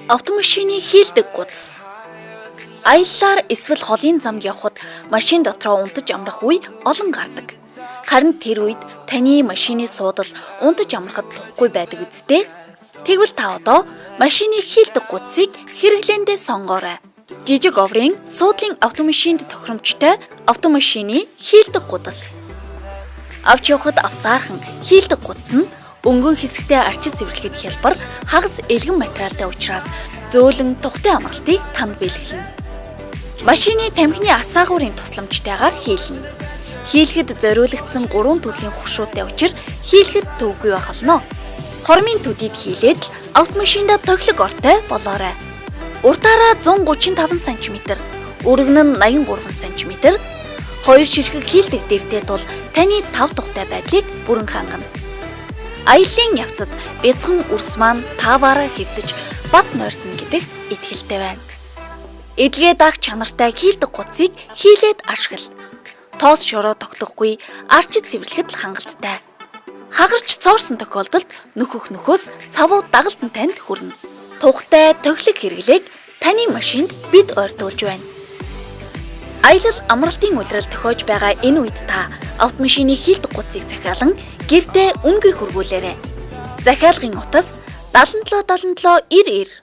Автомашины хийлдэг гудас. Аяллаар эсвэл холын замд явхад машин дотроо унтаж амрах үе олон гардаг. Харин тэр үед таны машины суудал унтаж амрахад тухгүй байдаг үсттэй. Тэгвэл та одоо машины хийлдэг гудсыг хэрэглээндээ сонгоорой. Жижиг оврын суудлын автомашинд тохиромжтой автомашины хийлдэг гудас. Авч явахад авсаархан хийлдэг гудас нь өнгөн хэсэгтээ арчид цэвэрлэхэд хялбар хагас элгэн материалтай учраас зөөлөн тухтай амралтыг танд бэлгэлнэ. Машины тамхины асаагуурын тусламжтайгаар хийлнэ. Хийлэхэд зориулагдсан 3 төрлийн хушуутай учир хийлэхэд төвгүй байх болно. Хормын төдийд хийлээд л автомашинда тоглог ортой болоорой. Уртаараа 135 см, өргөн нь 83 см, 2 ширхэг хийлдэг дэртэй тул таны тав тухтай байдлыг бүрэн хангана. Аяллаа явцад бяцхан үрс маань таваараа хэвдэж бат нойрсон гэдэгт итгэлтэй байна. Эдлгээ даах чанартай хийлдэг гудсыг хийлээд ашигла. Тоос шороо тогтохгүй арчид цэвэрлэхэд л хангалттай. Хагарч цоорсон тохиолдолд нөхөөс цавуу дагалдан танд хүрнэ. Тухтай тоглог хэрэглээг таны машинд бид ойртуулж байна. Аялал амралтын улирал тохиож байгаа энэ үед та автомашины хийлдэг гудсыг захиалан гэртээ үнгүй хөргүүлээрэй. Захиалгын утас 77 77 90